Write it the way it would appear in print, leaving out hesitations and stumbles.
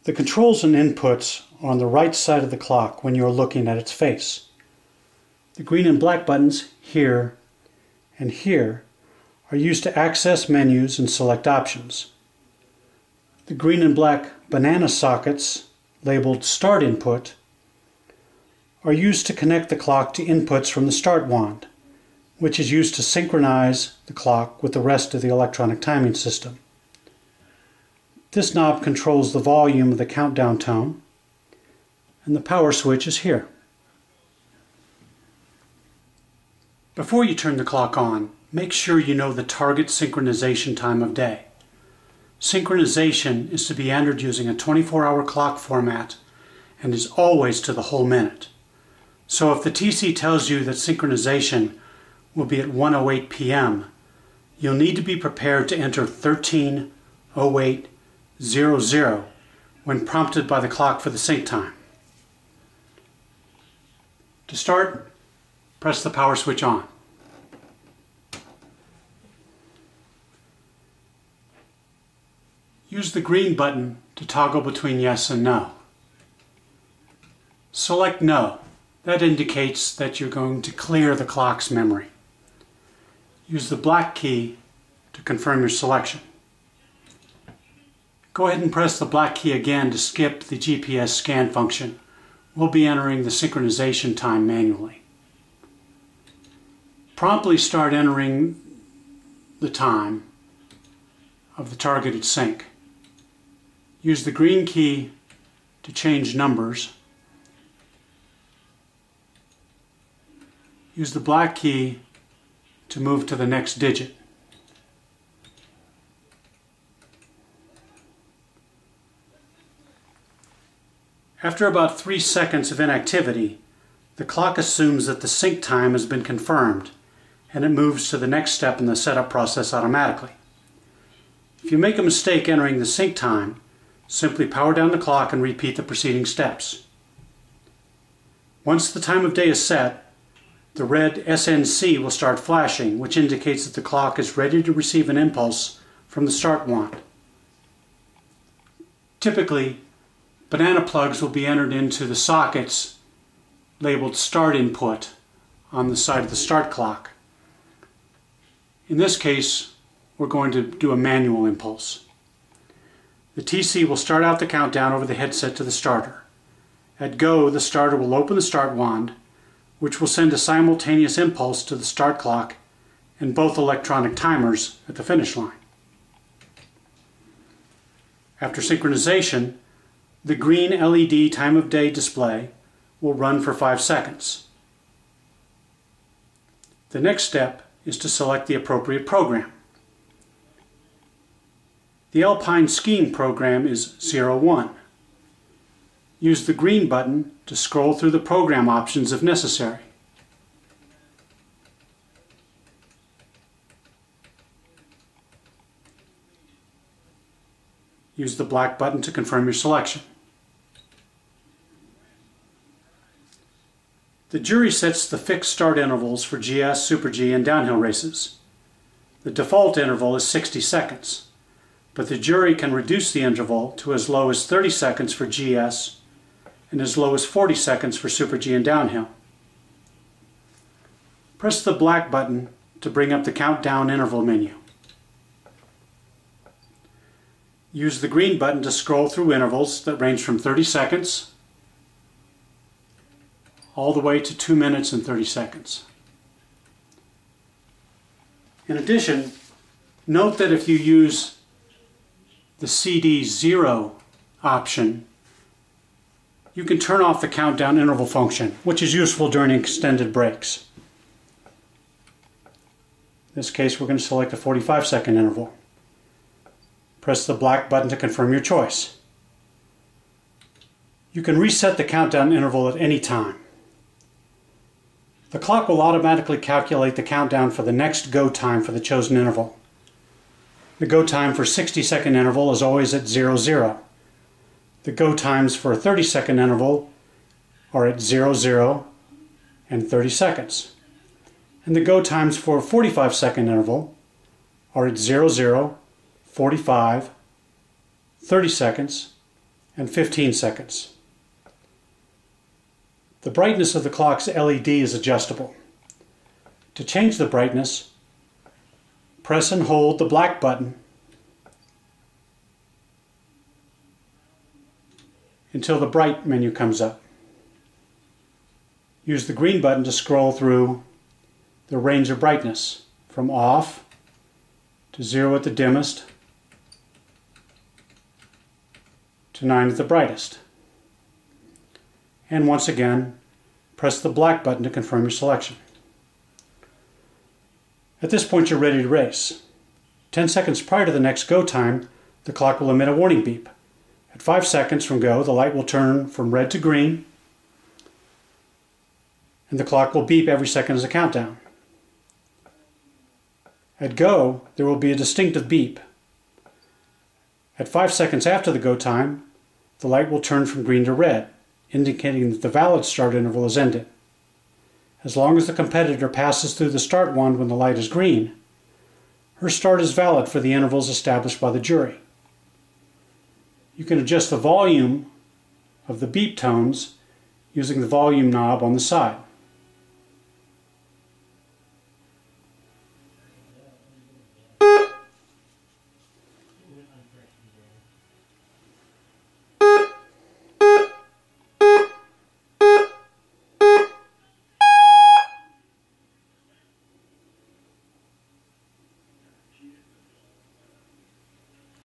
The controls and inputs are on the right side of the clock when you are looking at its face. The green and black buttons here and here are used to access menus and select options. The green and black banana sockets, labeled Start Input, are used to connect the clock to inputs from the start wand, which is used to synchronize the clock with the rest of the electronic timing system. This knob controls the volume of the countdown tone, and the power switch is here. Before you turn the clock on, make sure you know the target synchronization time of day. Synchronization is to be entered using a 24-hour clock format and is always to the whole minute. So if the TC tells you that synchronization will be at 1:08 p.m., you'll need to be prepared to enter 13:08:00 when prompted by the clock for the sync time. To start, press the power switch on. Use the green button to toggle between yes and no. Select no. That indicates that you're going to clear the clock's memory. Use the black key to confirm your selection. Go ahead and press the black key again to skip the GPS scan function. We'll be entering the synchronization time manually. Promptly start entering the time of the targeted sync. Use the green key to change numbers. Use the black key to move to the next digit. After about 3 seconds of inactivity, the clock assumes that the sync time has been confirmed and it moves to the next step in the setup process automatically. If you make a mistake entering the sync time, simply power down the clock and repeat the preceding steps. Once the time of day is set, the red SNC will start flashing, which indicates that the clock is ready to receive an impulse from the start wand. Typically, banana plugs will be entered into the sockets labeled Start Input on the side of the start clock. In this case, we're going to do a manual impulse. The TC will start out the countdown over the headset to the starter. At go, the starter will open the start wand, which will send a simultaneous impulse to the start clock and both electronic timers at the finish line. After synchronization, the green LED time of day display will run for 5 seconds. The next step is to select the appropriate program. The Alpine skiing program is 01. Use the green button to scroll through the program options if necessary. Use the black button to confirm your selection. The jury sets the fixed start intervals for GS, Super G, and downhill races. The default interval is 60 seconds, but the jury can reduce the interval to as low as 30 seconds for GS and as low as 40 seconds for Super G and downhill. Press the black button to bring up the countdown interval menu. Use the green button to scroll through intervals that range from 30 seconds all the way to 2 minutes and 30 seconds. In addition, note that if you use the CD0 option, you can turn off the countdown interval function, which is useful during extended breaks. In this case, we're going to select a 45-second interval. Press the black button to confirm your choice. You can reset the countdown interval at any time. The clock will automatically calculate the countdown for the next go time for the chosen interval. The go time for a 60-second interval is always at 00. The go times for a 30-second interval are at 00 and 30 seconds. And the go times for a 45-second interval are at 00, 45, 30 seconds, and 15 seconds. The brightness of the clock's LED is adjustable. To change the brightness, press and hold the black button until the bright menu comes up. Use the green button to scroll through the range of brightness from off to 0 at the dimmest to 9 at the brightest. And once again, press the black button to confirm your selection. At this point, you're ready to race. 10 seconds prior to the next go time, the clock will emit a warning beep. At 5 seconds from go, the light will turn from red to green, and the clock will beep every second as a countdown. At go, there will be a distinctive beep. At 5 seconds after the go time, the light will turn from green to red, indicating that the valid start interval is ended. As long as the competitor passes through the start wand when the light is green, her start is valid for the intervals established by the jury. You can adjust the volume of the beep tones using the volume knob on the side.